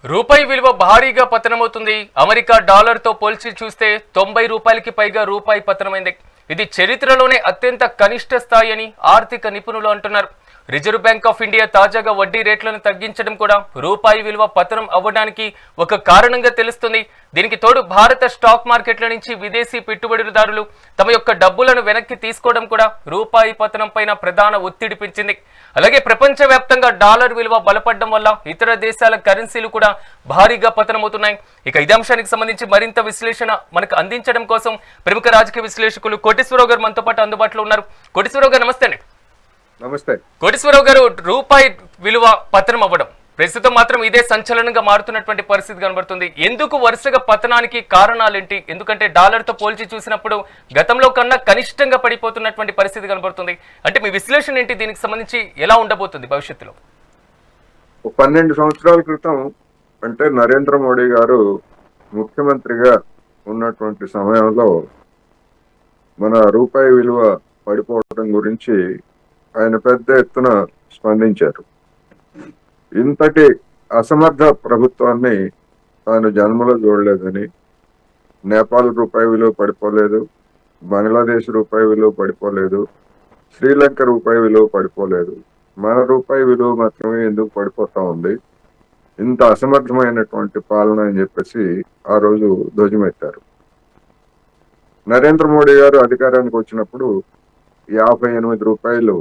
రూపాయి విలువ భారీగా పతనమవుతుంది. అమెరికా డాలర్తో పోల్చి చూస్తే 90 రూపాయలకి పైగా రూపాయి పతనమైంది. ఇది చరిత్రలోనే అత్యంత కనిష్ట స్థాయి అని ఆర్థిక నిపుణులు అంటున్నారు. రిజర్వ్ బ్యాంక్ ఆఫ్ ఇండియా తాజాగా వడ్డీ రేట్లను తగ్గించడం కూడా రూపాయి విలువ పతనం అవ్వడానికి ఒక కారణంగా తెలుస్తుంది. దీనికి తోడు భారత స్టాక్ మార్కెట్ల నుంచి విదేశీ పెట్టుబడిదారులు తమ యొక్క డబ్బులను వెనక్కి తీసుకోవడం కూడా రూపాయి పతనం పైన ప్రధాన ఒత్తిడి పెంచింది. అలాగే ప్రపంచవ్యాప్తంగా డాలర్ విలువ బలపడడం వల్ల ఇతర దేశాల కరెన్సీలు కూడా భారీగా పతనమవుతున్నాయి. ఇక ఇదే అంశానికి సంబంధించి మరింత విశ్లేషణ మనకు అందించడం కోసం ప్రముఖ రాజకీయ విశ్లేషకులు కోటేశ్వరరావు గారు మనతో పాటు అందుబాటులో ఉన్నారు. కోటేశ్వరరావు గారు నమస్తే అండి. నమస్తే. కోటేశ్వరరావు గారు, రూపాయి విలువ పతనం అవ్వడం ప్రస్తుతం మాత్రం ఇదే సంచలనంగా మారుతున్నటువంటి పరిస్థితి కనబడుతుంది. ఎందుకు వరుసగా పతనానికి కారణాలేంటి? ఎందుకంటే డాలర్ తో పోల్చి చూసినప్పుడు గతంలో కన్నా కనిష్టంగా పడిపోతున్నటువంటి పరిస్థితి కనబడుతుంది. అంటే మీ విశ్లేషణ ఏంటి? దీనికి సంబంధించి ఎలా ఉండబోతుంది భవిష్యత్తులో? 12 సంవత్సరాల క్రితం అంటే నరేంద్ర మోడీ గారు ముఖ్యమంత్రిగా ఉన్నటువంటి సమయంలో మన రూపాయి విలువ పడిపోవడం గురించి ఆయన పెద్ద ఎత్తున స్పందించారు. ఇంతటి అసమర్థ ప్రభుత్వాన్ని తాను జన్మలో చూడలేదని, నేపాల్ రూపాయి విలువ పడిపోలేదు, బంగ్లాదేశ్ రూపాయి విలువ పడిపోలేదు, శ్రీలంక రూపాయి విలువ పడిపోలేదు, మన రూపాయి విలువ మాత్రమే ఎందుకు పడిపోతా ఉంది, ఇంత అసమర్థమైనటువంటి పాలన అని చెప్పేసి ఆ రోజు ధ్వజమెత్తారు. నరేంద్ర మోడీ గారు అధికారానికి వచ్చినప్పుడు 58 రూపాయలు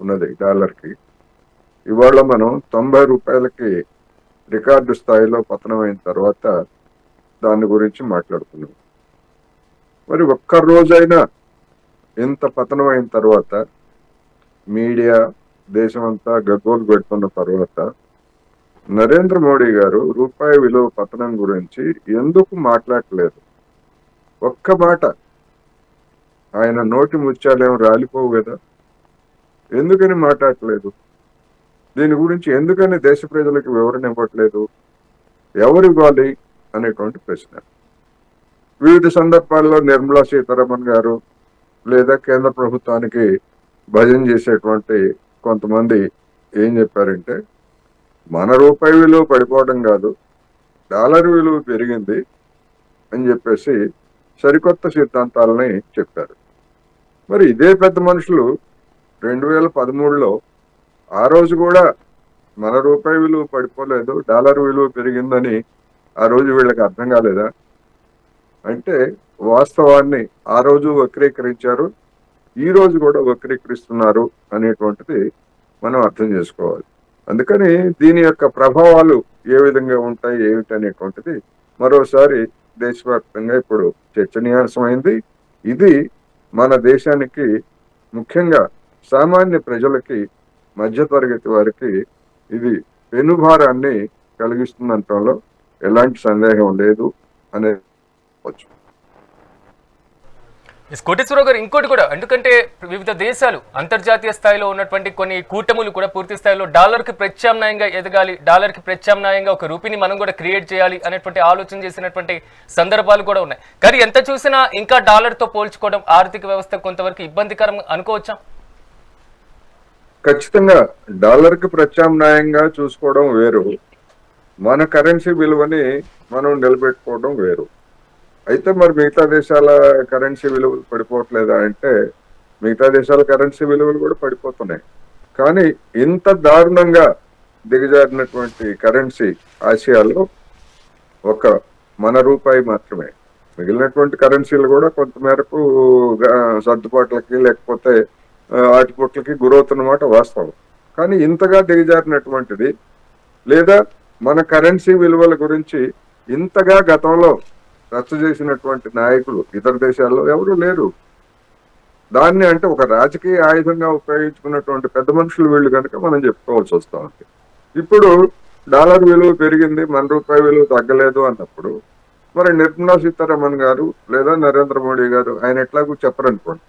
ఉన్నది డాలర్కి. ఇవాళ మనం 90 రూపాయలకి రికార్డు స్థాయిలో పతనమైన తర్వాత దాని గురించి మాట్లాడుతున్నాం. మరి ఒక్క రోజైనా ఇంత పతనమైన తర్వాత మీడియా దేశమంతా గగ్గోలు పెడుతున్న తర్వాత నరేంద్ర మోడీ గారు రూపాయి విలువ పతనం గురించి ఎందుకు మాట్లాడలేదు? ఒక్క మాట ఆయన నోటి ముత్యాలేం రాలిపోవు కదా, ఎందుకని మాట్లాడలేదు? దీని గురించి ఎందుకని దేశ ప్రజలకు వివరణ ఇవ్వట్లేదు? ఎవరు ఇవ్వాలి అనేటువంటి ప్రశ్న. వివిధ సందర్భాల్లో నిర్మలా సీతారామన్ గారు లేదా కేంద్ర ప్రభుత్వానికి భజన చేసేటువంటి కొంతమంది ఏం చెప్పారంటే, మన రూపాయి విలువ పడిపోవడం కాదు, డాలర్ విలువ పెరిగింది అని చెప్పేసి సరికొత్త సిద్ధాంతాలని చెప్పారు. మరి ఇదే పెద్ద మనుషులు 2013లో ఆ రోజు కూడా మన రూపాయి విలువ పడిపోలేదు, డాలర్ విలువ పెరిగిందని ఆ రోజు వీళ్ళకి అర్థం కాలేదా? అంటే వాస్తవాన్ని ఆ రోజు వక్రీకరించారు, ఈ రోజు కూడా వక్రీకరిస్తున్నారు అనేటువంటిది మనం అర్థం చేసుకోవాలి. అందుకని దీని యొక్క ప్రభావాలు ఏ విధంగా ఉంటాయి ఏమిటి అనేటువంటిది మరోసారి దేశవ్యాప్తంగా ఇప్పుడు చర్చనీయాంశమైంది. ఇది మన దేశానికి, ముఖ్యంగా సామాన్య ప్రజలకి, మధ్యతరగతి వారికి ఇది పెనుభారాన్ని కలిగిస్తుందంటంలో ఎలాంటి సందేహం లేదు అనే వచ్చు. కోటేశ్వరరావు గారు, ఇంకోటి కూడా, ఎందుకంటే వివిధ దేశాలు అంతర్జాతీయ స్థాయిలో ఉన్నటువంటి కొన్ని కూటములు కూడా పూర్తి స్థాయిలో డాలర్కి ప్రత్యామ్నాయంగా ఎదగాలి, డాలర్కి ప్రత్యామ్నాయంగా ఒక రూపీని మనం కూడా క్రియేట్ చేయాలి అనేటువంటి ఆలోచన చేసినటువంటి సందర్భాలు కూడా ఉన్నాయి. కానీ ఎంత చూసినా ఇంకా డాలర్తో పోల్చుకోవడం ఆర్థిక వ్యవస్థ కొంతవరకు ఇబ్బందికరం అనుకోవచ్చా? ఖచ్చితంగా డాలర్కి ప్రత్యామ్నాయంగా చూసుకోవడం వేరు, మన కరెన్సీ విలువని మనం నిలబెట్టుకోవడం వేరు. అయితే మరి మిగతా దేశాల కరెన్సీ విలువలు పడిపోవట్లేదా అంటే, మిగతా దేశాల కరెన్సీ విలువలు కూడా పడిపోతున్నాయి. కానీ ఇంత దారుణంగా దిగజారినటువంటి కరెన్సీ ఆసియాలో ఒక మన రూపాయి మాత్రమే. మిగిలినటువంటి కరెన్సీలు కూడా కొంతమేరకు సర్దుబాట్లకి లేకపోతే ఆటిపోట్లకి గురవుతున్నమాట వాస్తవం. కానీ ఇంతగా దిగజారినటువంటిది, లేదా మన కరెన్సీ విలువల గురించి ఇంతగా గతంలో రచ్చ చేసినటువంటి నాయకులు ఇతర దేశాల్లో ఎవరు లేరు. దాన్ని అంటే ఒక రాజకీయ ఆయుధంగా ఉపయోగించుకున్నటువంటి పెద్ద మనుషులు వీళ్ళు కనుక మనం చెప్పుకోవాల్సి వస్తా ఉంది. ఇప్పుడు డాలర్ విలువ పెరిగింది, మన రూపాయి విలువ తగ్గలేదు అన్నప్పుడు మరి నిర్మలా సీతారామన్ గారు లేదా నరేంద్ర మోడీ గారు ఆయన ఎట్లాగూ చెప్పరనుకోండి,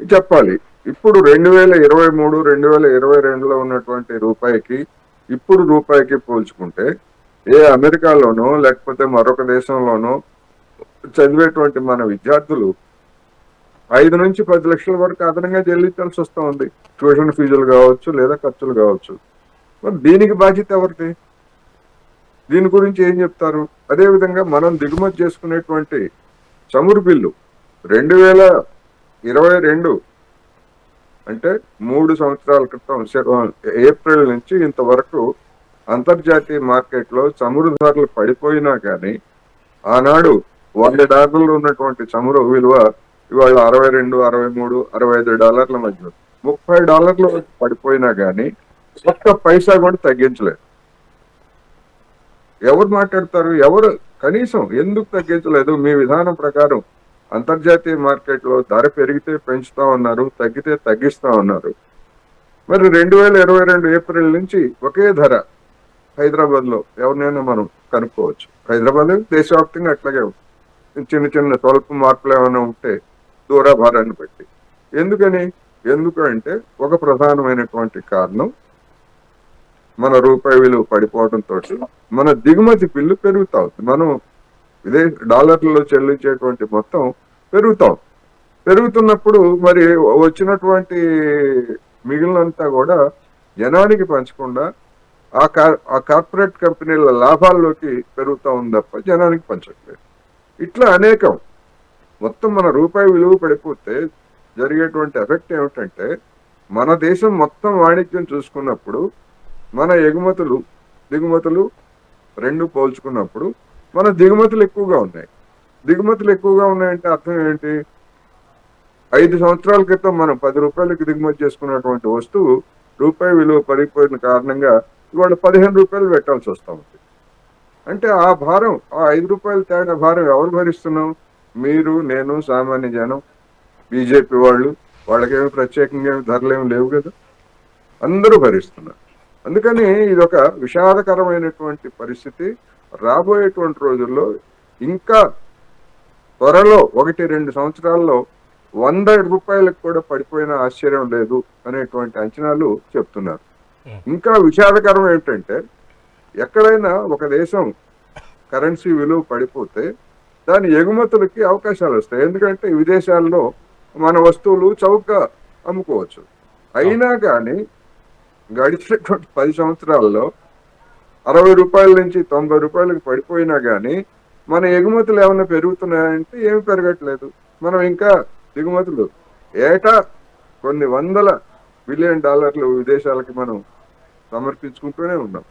చెప్పాలి. ఇప్పుడు 2023, 2022లో ఉన్నటువంటి రూపాయికి ఇప్పుడు రూపాయికి పోల్చుకుంటే ఏ అమెరికాలోనో లేకపోతే మరొక దేశంలోనో చదివేటువంటి మన విద్యార్థులు 5 నుంచి 10 లక్షల వరకు అదనంగా చెల్లించాల్సి వస్తూ ఉంది. ట్యూషన్ ఫీజులు కావచ్చు లేదా ఖర్చులు కావచ్చు. మరి దీనికి బాధ్యత ఎవరిది? దీని గురించి ఏం చెప్తారు? అదేవిధంగా మనం దిగుమతి చేసుకునేటువంటి చమురు బిల్లు 2022 అంటే 3 సంవత్సరాల క్రితం ఏప్రిల్ నుంచి ఇంతవరకు అంతర్జాతీయ మార్కెట్లో చమురు ధరలు పడిపోయినా కానీ ఆనాడు $100 ఉన్నటువంటి చమురు విలువ ఇవాళ $62, $63, $65 మధ్య $30 పడిపోయినా కానీ ఒక్క పైసా కూడా తగ్గించలేదు. ఎవరు మాట్లాడతారు? ఎవరు కనీసం ఎందుకు తగ్గించలేదు? మీ విధానం ప్రకారం అంతర్జాతీయ మార్కెట్లో ధర పెరిగితే పెంచుతా ఉన్నారు, తగ్గితే తగ్గిస్తా ఉన్నారు. మరి 2022 ఏప్రిల్ నుంచి ఒకే ధర హైదరాబాద్ లో ఎవరినైనా మనం కనుక్కోవచ్చు. హైదరాబాద్ దేశవ్యాప్తంగా అట్లాగే చిన్న చిన్న స్వల్ప మార్పులు ఏమైనా ఉంటే దూరాభారాన్ని బట్టి. ఎందుకంటే ఒక ప్రధానమైనటువంటి కారణం మన రూపాయి విలువ పడిపోవడంతో మన దిగుమతి బిల్లు పెరుగుతా ఉంది. మనం డాలర్లలో చెల్లించేటువంటి మొత్తం పెరుగుతున్నప్పుడు మరి వచ్చినటువంటి మిగిలినంతా కూడా జనానికి పంచకుండా ఆ కార్పొరేట్ కంపెనీల లాభాల్లోకి పెరుగుతా ఉంది తప్ప జనానికి పంచట్లేదు. ఇట్లా అనేకం. మొత్తం మన రూపాయి విలువ పడిపోతే జరిగేటువంటి ఎఫెక్ట్ ఏమిటంటే మన దేశం మొత్తం వాణిజ్యం చూసుకున్నప్పుడు మన దిగుమతులు రెండు పోల్చుకున్నప్పుడు మన దిగుమతులు ఎక్కువగా ఉన్నాయి. దిగుమతులు ఎక్కువగా ఉన్నాయంటే అర్థం ఏంటి? 5 సంవత్సరాల క్రితం మనం ₹10 దిగుమతి చేసుకున్నటువంటి వస్తువు రూపాయి విలువ పడిపోయిన కారణంగా ఇవాళ ₹15 పెట్టాల్సి వస్తా ఉంది. అంటే ఆ భారం, ఆ ₹5 తేడా భారం ఎవరు భరిస్తున్నాం? మీరు, నేను, సామాన్య జనం, బీజేపీ వాళ్ళకేమి ప్రత్యేకంగా ధరలేమి లేవు కదా, అందరూ భరిస్తున్నారు. అందుకని ఇదొక విషాదకరమైనటువంటి పరిస్థితి. రాబోయేటువంటి రోజుల్లో ఇంకా త్వరలో 1-2 సంవత్సరాల్లో ₹100 కూడా పడిపోయిన ఆశ్చర్యం లేదు అనేటువంటి అంచనాలు చెప్తున్నారు. ఇంకా విషాదకరం ఏంటంటే ఎక్కడైనా ఒక దేశం కరెన్సీ విలువ పడిపోతే దాని ఎగుమతులకి అవకాశాలు వస్తాయి. ఎందుకంటే విదేశాల్లో మన వస్తువులు చౌకగా అమ్ముకోవచ్చు. అయినా కానీ గడిచినటువంటి 10 సంవత్సరాల్లో ₹60 నుంచి ₹90 పడిపోయినా కానీ మన ఎగుమతులు ఏమైనా పెరుగుతున్నాయంటే ఏమి పెరగట్లేదు. మనం ఇంకా దిగుమతులు ఏటా కొన్ని $100 బిలియన్ విదేశాలకి మనం సమర్పించుకుంటూనే ఉన్నాం.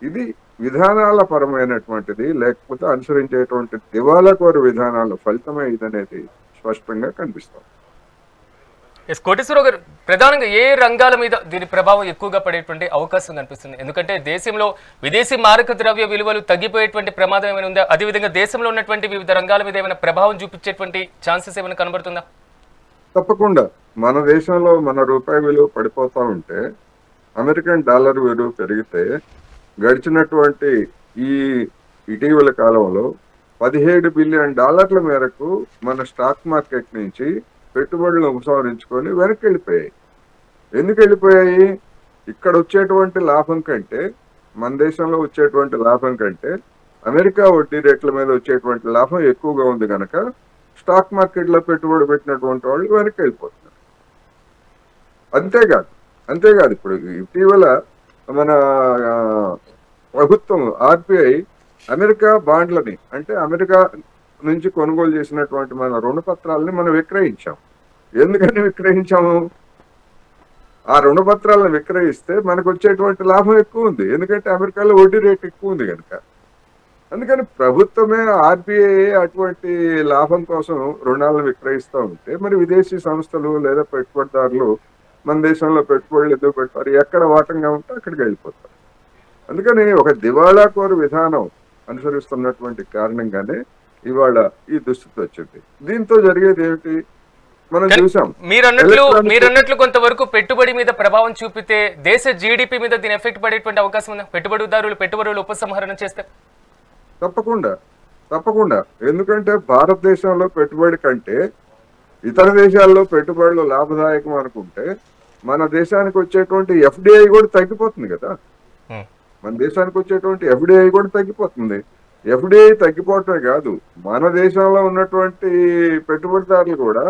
ఇది విధానాల పరమైనటువంటిది, లేకపోతే అనుసరించేటువంటి దివాలాకోరు విధానాల ఫలితమే ఇదనేది స్పష్టంగా కనిపిస్తుంది. కోటేశ్వరరావు గారు, ప్రధానంగా ఏ రంగాల మీద దీని ప్రభావం ఎక్కువగా పడేటువంటి అవకాశం కనిపిస్తుంది? ఎందుకంటే దేశంలో విదేశీ మారక ద్రవ్య విలువలు తగ్గిపోయేటువంటి ప్రమాదం ఏమైనా ఉందా? అదేవిధంగా దేశంలో ఉన్నటువంటి వివిధ రంగాల మీద ఏమైనా ప్రభావం చూపించేటువంటి ఛాన్సెస్ ఏమైనా కనబడుతుందా? తప్పకుండా. మన దేశంలో మన రూపాయి విలువ పడిపోతా ఉంటే అమెరికన్ డాలర్ విలువ పెరిగితే గడిచినటువంటి ఈ ఇటీవల కాలంలో $17 బిలియన్ మేరకు మన స్టాక్ మార్కెట్ నుంచి పెట్టుబడులను ఉపసంహరించుకొని వెనక్కి వెళ్ళిపోయాయి. ఎందుకు వెళ్ళిపోయాయి? ఇక్కడ వచ్చేటువంటి లాభం కంటే, మన దేశంలో వచ్చేటువంటి లాభం కంటే అమెరికా వడ్డీ రేట్ల మీద వచ్చేటువంటి లాభం ఎక్కువగా ఉంది కనుక స్టాక్ మార్కెట్లో పెట్టుబడి పెట్టినటువంటి వాళ్ళు వెనక్కి వెళ్ళిపోతున్నారు. అంతేకాదు ఇప్పుడు ఇటీవల మన ప్రభుత్వం ఆర్బిఐ అమెరికా బాండ్లని, అంటే అమెరికా నుంచి కొనుగోలు చేసినటువంటి మన రుణపత్రాలని మనం విక్రయించాం. ఎందుకని విక్రయించాము? ఆ రుణపత్రాలను విక్రయిస్తే మనకు వచ్చేటువంటి లాభం ఎక్కువ ఉంది. ఎందుకంటే అమెరికాలో వడ్డీ రేట్ ఎక్కువ ఉంది కనుక. అందుకని ప్రభుత్వమే, ఆర్బిఐ అటువంటి లాభం కోసం రుణాలను విక్రయిస్తూ ఉంటే మరి విదేశీ సంస్థలు లేదా పెట్టుబడిదారులు మన దేశంలో పెట్టుబడులు ఎందుకు పెడతారు? ఎక్కడ వాటంగా ఉంటే అక్కడికి వెళ్ళిపోతారు. అందుకని ఒక దివాళాకోరు విధానం అనుసరిస్తున్నటువంటి కారణంగానే ఇవాళ ఈ దుస్థితి వచ్చింది. దీంతో జరిగేది ఏమిటి మనం చూసాం. మీరన్నట్లు కొంతవరకు పెట్టుబడి మీద ప్రభావం చూపితే దేశ జీడిపి మీద దీని ఎఫెక్ట్ పడేటువంటి అవకాశం ఉందా? పెట్టుబడులు ఉపసంహరణ చేస్తే? తప్పకుండా. ఎందుకంటే భారతదేశంలో పెట్టుబడి కంటే ఇతర దేశాల్లో పెట్టుబడులు లాభదాయకం అనుకుంటే మన దేశానికి వచ్చేటువంటి ఎఫ్డిఐ కూడా తగ్గిపోతుంది కదా. మన దేశానికి వచ్చేటువంటి ఎఫ్డిఐ కూడా తగ్గిపోతుంది. ఎఫ్డిఐ తగ్గిపోవటమే కాదు, మన దేశంలో ఉన్నటువంటి పెట్టుబడిదారులు కూడా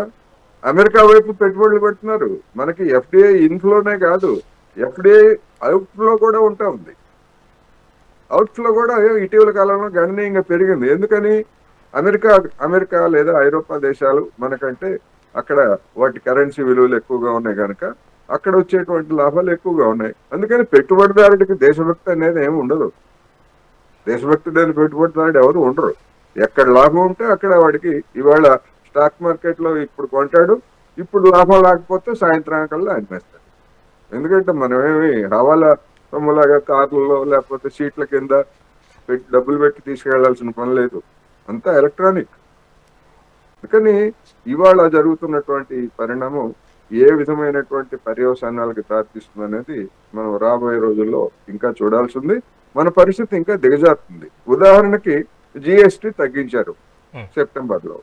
అమెరికా వైపు పెట్టుబడులు పెడుతున్నారు. మనకి ఎఫ్డిఐ ఇన్ఫ్లోనే కాదు, ఎఫ్డిఐ అవుట్ఫ్లో కూడా ఉంటా ఉంది. అవుట్ఫ్లో కూడా ఇటీవల కాలంలో గణనీయంగా పెరిగింది. ఎందుకని? అమెరికా అమెరికా లేదా ఐరోపా దేశాలు మనకంటే అక్కడ వాటి కరెన్సీ విలువలు ఎక్కువగా ఉన్నాయి కనుక అక్కడ వచ్చేటువంటి లాభాలు ఎక్కువగా ఉన్నాయి. అందుకని పెట్టుబడిదారుడికి దేశభక్తి అనేది ఏమి ఉండదు. దేశభక్తి లేని పెట్టుబడిదారుడు ఎవరు ఉండరు. ఎక్కడ లాభం ఉంటే అక్కడ వాడికి ఇవాళ స్టాక్ మార్కెట్ లో ఇప్పుడు కొంటాడు, ఇప్పుడు లాభం రాకపోతే సాయంత్రానికల్లా అనిపేస్తాడు. ఎందుకంటే మనమేమి హవాలా సొమ్ములాగా కార్లలో లేకపోతే సీట్ల కింద పెట్టి డబ్బులు పెట్టి తీసుకెళ్లాల్సిన పని లేదు. అంతా ఎలక్ట్రానిక్. అందుకని ఇవాళ జరుగుతున్నటువంటి పరిణామం ఏ విధమైనటువంటి పర్యవసానాలకు దారితీస్తుంది అనేది మనం రాబోయే రోజుల్లో ఇంకా చూడాల్సింది. మన పరిస్థితి ఇంకా దిగజారుతుంది. ఉదాహరణకి జిఎస్టి తగ్గించారు సెప్టెంబర్ లో.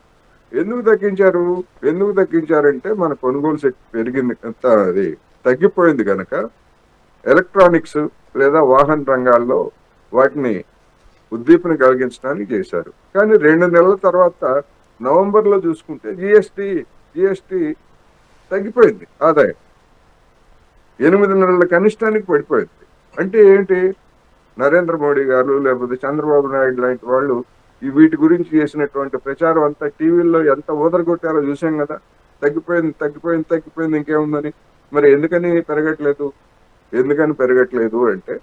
ఎందుకు తగ్గించారంటే మన కొనుగోలు శక్తి పెరిగింది, అది తగ్గిపోయింది కనుక ఎలక్ట్రానిక్స్ లేదా వాహన రంగాల్లో వాటిని ఉద్దీపన కలిగించడానికి చేశారు. కానీ 2 నెలల తర్వాత నవంబర్ లో చూసుకుంటే జిఎస్టి తగ్గిపోయింది. ఆదాయం 8 నెలల కనిష్టానికి పడిపోయింది. అంటే ఏంటి? నరేంద్ర మోడీ గారు లేకపోతే చంద్రబాబు నాయుడు లాంటి వాళ్ళు ఈ వీటి గురించి చేసినటువంటి ప్రచారం అంతా టీవీల్లో ఎంత ఊదరగొట్టారో చూసాం కదా. తగ్గిపోయింది ఇంకేముందని. మరి ఎందుకని పెరగట్లేదు అంటే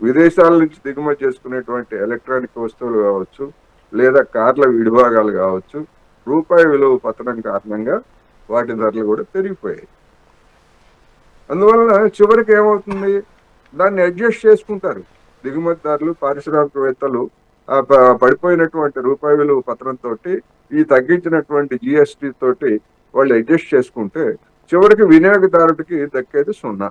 విదేశాల నుంచి దిగుమతి చేసుకునేటువంటి ఎలక్ట్రానిక్ వస్తువులు కావచ్చు, లేదా కార్ల విడిభాగాలు కావచ్చు, రూపాయి విలువ పతనం కారణంగా వాటి ధరలు కూడా పెరిగిపోయాయి. అందువలన చివరికి ఏమవుతుంది? దాన్ని అడ్జస్ట్ చేసుకుంటారు దిగుమతిదారులు, పారిశ్రామికవేత్తలు. ఆ పడిపోయినటువంటి రూపాయి విలువ పత్రంతో ఈ తగ్గించినటువంటి జిఎస్టి తోటి వాళ్ళు అడ్జస్ట్ చేసుకుంటే చివరికి వినియోగదారుడికి దక్కేది 0.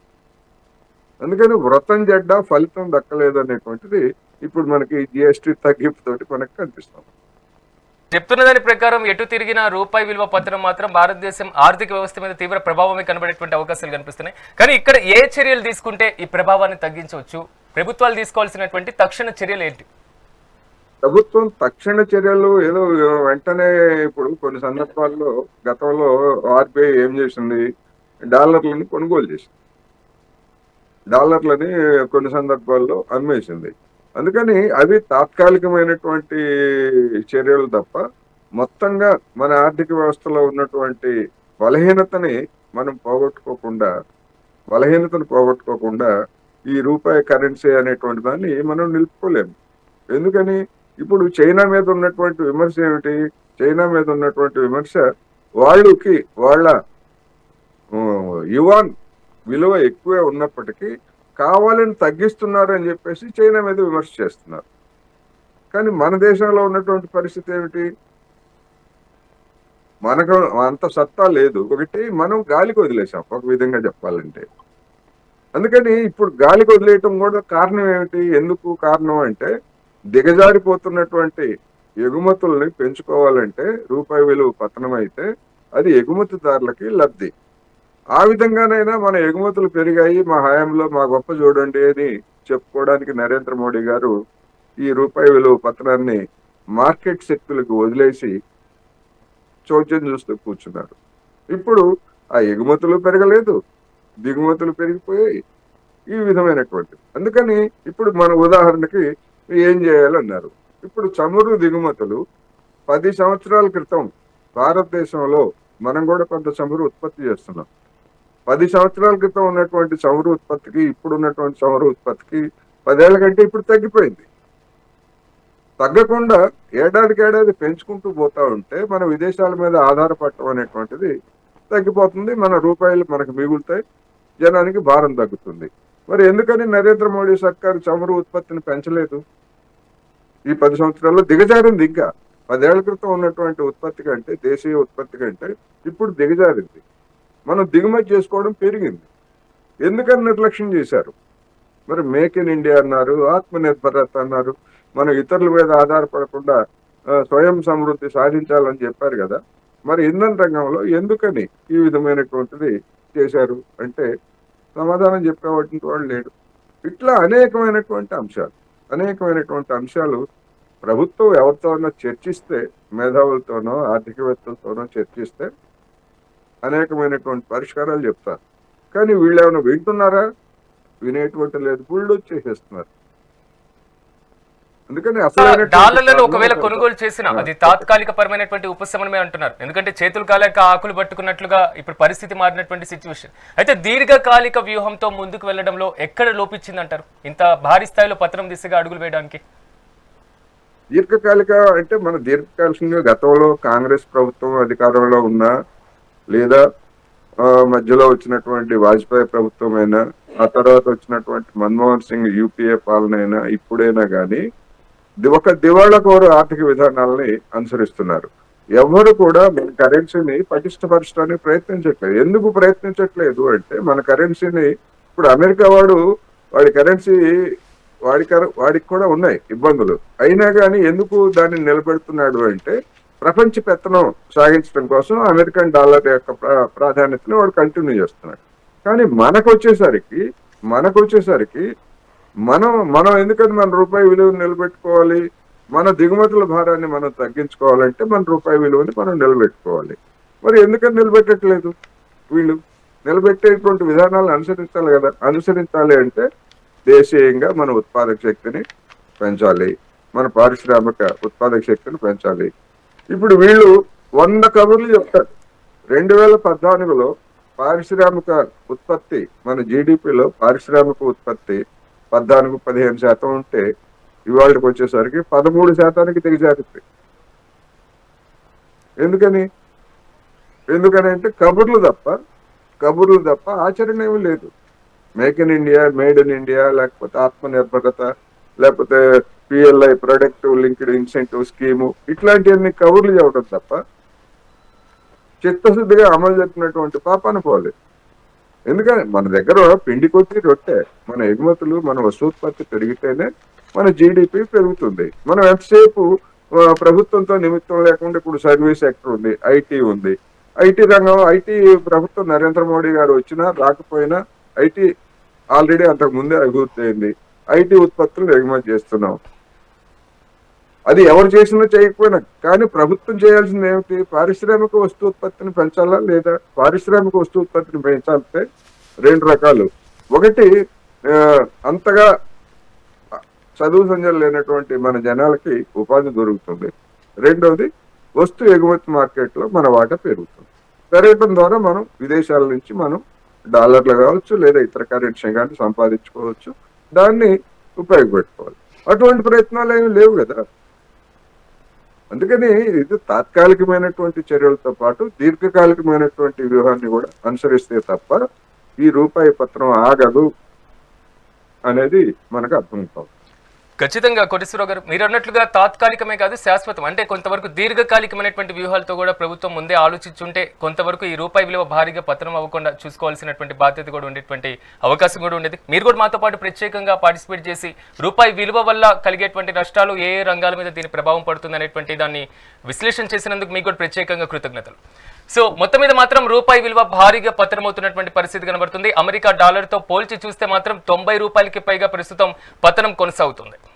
అందుకని వ్రతం జడ్డ ఫలితం దక్కలేదు అనేటువంటిది ఇప్పుడు మనకి జిఎస్టి తగ్గింపు తోటి మనకు కనిపిస్తుంది. చెప్తున్న దాని ప్రకారం ఎటు తిరిగిన రూపాయి విలువ పత్రం మాత్రం భారతదేశం ఆర్థిక వ్యవస్థ మీద తీవ్ర ప్రభావమే కనబడేటువంటి అవకాశాలు కనిపిస్తున్నాయి. కానీ ఇక్కడ ఏ చర్యలు తీసుకుంటే ఈ ప్రభావాన్ని తగ్గించవచ్చు? ప్రభుత్వాలు తీసుకోవాల్సినటువంటి తక్షణ చర్యలు ఏంటి? ప్రభుత్వం తక్షణ చర్యలు ఏదో వెంటనే ఇప్పుడు కొన్ని సందర్భాల్లో గతంలో ఆర్బీఐ ఏం చేసింది? డాలర్లని కొనుగోలు చేసింది, డాలర్లని కొన్ని సందర్భాల్లో అమ్మేసింది. అందుకని అవి తాత్కాలికమైనటువంటి చర్యలు తప్ప మొత్తంగా మన ఆర్థిక వ్యవస్థలో ఉన్నటువంటి బలహీనతని మనం పోగొట్టుకోకుండా ఈ రూపాయి కరెన్సీ అనేటువంటి దాన్ని మనం నిలుపుకోలేము. ఎందుకని? ఇప్పుడు చైనా మీద ఉన్నటువంటి విమర్శ ఏమిటి? చైనా మీద ఉన్నటువంటి విమర్శ వాళ్ళ యువాన్ విలువ ఎక్కువే ఉన్నప్పటికీ కావాలని తగ్గిస్తున్నారు అని చెప్పేసి చైనా మీద విమర్శ చేస్తున్నారు. కానీ మన దేశంలో ఉన్నటువంటి పరిస్థితి ఏమిటి? మనకు అంత సత్తా లేదు. ఒకటి, మనం గాలికి వదిలేసాం ఒక విధంగా చెప్పాలంటే. అందుకని ఇప్పుడు గాలికి వదిలేయటం కూడా కారణం ఏమిటి? ఎందుకు కారణం అంటే దిగజారిపోతున్నటువంటి ఎగుమతుల్ని పెంచుకోవాలంటే రూపాయి విలువ పతనం అయితే అది ఎగుమతిదారులకి లబ్ధి. ఆ విధంగానైనా మన ఎగుమతులు పెరిగాయి, మా హయాంలో మా గొప్ప చూడండి అని చెప్పుకోవడానికి నరేంద్ర మోడీ గారు ఈ రూపాయి విలువ పతనాన్ని మార్కెట్ శక్తులకు వదిలేసి చోద్యం చూస్తూ కూర్చున్నారు. ఇప్పుడు ఆ ఎగుమతులు పెరగలేదు, దిగుమతులు పెరిగిపోయాయి, ఈ విధమైనటువంటి. అందుకని ఇప్పుడు మన ఉదాహరణకి ఏం చేయాలన్నారు? ఇప్పుడు చమురు దిగుమతులు 10 సంవత్సరాల క్రితం భారతదేశంలో మనం కూడా కొంత చమురు ఉత్పత్తి చేస్తున్నాం. 10 సంవత్సరాల క్రితం ఉన్నటువంటి చమురు ఉత్పత్తికి ఇప్పుడు ఉన్నటువంటి చమురు ఉత్పత్తికి 10 ఏళ్ల కంటే ఇప్పుడు తగ్గిపోయింది. తగ్గకుండా ఏడాదికి పెంచుకుంటూ పోతా ఉంటే మన విదేశాల మీద ఆధారపడటం అనేటువంటిది తగ్గిపోతుంది. మన రూపాయలు మనకు మిగులుతాయి, జనానికి భారం తగ్గుతుంది. మరి ఎందుకని నరేంద్ర మోడీ సర్కారు చమురు ఉత్పత్తిని పెంచలేదు? ఈ 10 సంవత్సరాల్లో దిగజారింది. ఇంకా 10 ఏళ్ల క్రితం ఉన్నటువంటి ఉత్పత్తి కంటే, దేశీయ ఉత్పత్తి కంటే ఇప్పుడు దిగజారింది. మనం దిగుమతి చేసుకోవడం పెరిగింది. ఎందుకని నిర్లక్ష్యం చేశారు? మరి మేక్ ఇన్ ఇండియా అన్నారు, ఆత్మనిర్భరత అన్నారు, మనం ఇతరుల మీద ఆధారపడకుండా స్వయం సమృద్ధి సాధించాలని చెప్పారు కదా. మరి ఇంధన రంగంలో ఎందుకని ఈ విధమైనటువంటిది చేశారు అంటే సమాధానం చెప్పేవాటి వాళ్ళు లేడు. ఇట్లా అనేకమైనటువంటి అంశాలు ప్రభుత్వం ఎవరితోనో చర్చిస్తే, మేధావులతోనో ఆర్థికవేత్తలతోనో చర్చిస్తే అనేకమైనటువంటి పరిష్కారాలు చెప్తారు. కానీ వీళ్ళు ఏమైనా వింటున్నారా? వినేటువంటి లేదు, బుల్డోజ్ చేసేస్తున్నారు. అందుకని అసలైనటువంటి డాలర్లను కారణం ఒకవేళ ఒక- కొనుగోలు చేసిన ఆ, అది తాత్కాలిక పరమైనటువంటి ఉపశమనమే అంటున్నారు. ఎందుకంటే చేతులు కాలేక ఆకులు పట్టుకున్నట్లుగా ఇప్పుడు పరిస్థితి మారినటువంటి సిచ్యువేషన్. అయితే దీర్ఘకాలిక వ్యూహంతో ముందుకు వెళ్ళడంలో ఎక్కడ లోపించింది అంటారు ఇంత భారీ స్థాయిలో పతనం దిశగా అడుగులు వేయడానికి? దీర్ఘకాలిక అంటే మన దీర్ఘకాలికంగా గతంలో కాంగ్రెస్ ప్రభుత్వం అధికారంలో ఉన్నా లేదా మధ్యలో వచ్చినటువంటి వాజ్పేయి ప్రభుత్వం అయినా ఆ తర్వాత వచ్చినటువంటి మన్మోహన్ సింగ్ యూపీఏ పాలన అయినా ఇప్పుడైనా కానీ ఒక దివాళాకోరు ఆర్థిక విధానాలని అనుసరిస్తున్నారు. ఎవరు కూడా మన కరెన్సీని పటిష్టపరచడానికి ప్రయత్నించట్లేదు. ఎందుకు ప్రయత్నించట్లేదు అంటే మన కరెన్సీని ఇప్పుడు అమెరికా వాడి కరెన్సీ వాడికి కూడా ఉన్నాయి ఇబ్బందులు. అయినా కానీ ఎందుకు దాన్ని నిలబెడుతున్నాడు అంటే ప్రపంచ పెత్తనం సాగించడం కోసం అమెరికన్ డాలర్ యొక్క ప్రాధాన్యతను వాడు కంటిన్యూ చేస్తున్నాడు. కానీ మనకొచ్చేసరికి మనం ఎందుకని మన రూపాయి విలువను నిలబెట్టుకోవాలి? మన దిగుమతుల భారాన్ని మనం తగ్గించుకోవాలంటే మన రూపాయి విలువని మనం నిలబెట్టుకోవాలి. మరి ఎందుకని నిలబెట్టట్లేదు? వీళ్ళు నిలబెట్టేటువంటి విధానాలను అనుసరించాలి కదా. అనుసరించాలి అంటే దేశీయంగా మన ఉత్పాదక శక్తిని పెంచాలి, మన పారిశ్రామిక ఉత్పాదక శక్తిని పెంచాలి. ఇప్పుడు వీళ్ళు 100 కబుర్లు చెప్తారు. 2014లో పారిశ్రామిక ఉత్పత్తి మన జీడిపిలో పారిశ్రామిక ఉత్పత్తి 14-15% ఉంటే ఇవాళకి వచ్చేసరికి 13% దిగజారింది. ఎందుకని అంటే కబుర్లు తప్ప ఆచరణ ఏమీ లేదు. Make in India, made in India, లేకపోతే ఆత్మనిర్భరత, లేకపోతే PLI productive linked incentive scheme, ఇట్లాంటివన్నీ కబుర్లు చెప్పడం తప్ప చిత్తశుద్ధిగా అమలు జరిపినటువంటి పాపాన పోలేదు. ఎందుకని మన దగ్గర పిండి కొద్ది రొట్టె, మన ఎగుమతులు, మన వస్తూత్పత్తి పెరిగితేనే మన జీడిపి పెరుగుతుంది. మనం ఎంతసేపు ప్రభుత్వంతో నిమిత్తం లేకుండా ఇప్పుడు సర్వీస్ సెక్టర్ ఉంది, ఐటీ ఉంది. ఐటీ ప్రభుత్వం నరేంద్ర మోడీ గారు వచ్చినా రాకపోయినా ఐటీ ఆల్రెడీ అంతకు ముందే అభివృద్ధి అయింది. ఐటీ ఉత్పత్తులు ఎగుమతి చేస్తున్నాం. అది ఎవరు చేసినా చేయకపోయినా కానీ ప్రభుత్వం చేయాల్సింది ఏమిటి? పారిశ్రామిక వస్తూత్పత్తిని పెంచాలా లేదా? పారిశ్రామిక వస్తూత్పత్తిని పెంచాలంటే 2 రకాలు. ఒకటి అంతగా చదువు సంజలు లేనటువంటి మన జనాలకి ఉపాధి దొరుకుతుంది. రెండవది వస్తు ఎగుమతి మార్కెట్లో మన వాటా పెరుగుతుంది. పెరగటం ద్వారా మనం విదేశాల నుంచి మనం డాలర్లు కావచ్చు లేదా ఇతర కరెన్సీ కానీ సంపాదించుకోవచ్చు. దాన్ని ఉపయోగపెట్టుకోవాలి. అటువంటి ప్రయత్నాలు ఏమి లేవు కదా. అందుకని ఇది తాత్కాలికమైనటువంటి చర్యలతో పాటు దీర్ఘకాలికమైనటువంటి వ్యూహాన్ని కూడా అనుసరిస్తే తప్ప ఈ రూపాయి పత్రం ఆగదు అనేది మనకు అర్థమవుతుంది. ఖచ్చితంగా కోటేశ్వరరావు గారు, మీరు అన్నట్లుగా తాత్కాలికమే కాదు శాశ్వతం, అంటే కొంతవరకు దీర్ఘకాలికమైనటువంటి వ్యూహాలతో కూడా ప్రభుత్వం ముందే ఆలోచించుంటే కొంతవరకు ఈ రూపాయి విలువ భారీగా పతనం అవ్వకుండా చూసుకోవాల్సినటువంటి బాధ్యత కూడా ఉండేటువంటి అవకాశం కూడా ఉండేది. మీరు కూడా మాతో పాటు ప్రత్యేకంగా పార్టిసిపేట్ చేసి రూపాయి విలువ వల్ల కలిగేటువంటి నష్టాలు ఏ రంగాల మీద దీని ప్రభావం పడుతుంది అనేటువంటి దాన్ని విశ్లేషణ చేసినందుకు మీకు కూడా ప్రత్యేకంగా కృతజ్ఞతలు. సో మొత్తం మీద మాత్రం రూపాయి విలువ భారీగా పతనమవుతున్నటువంటి పరిస్థితి కనబడుతుంది. అమెరికా డాలర్తో పోల్చి చూస్తే మాత్రం 90 రూపాయలకి పైగా ప్రస్తుతం పతనం కొనసాగుతుంది.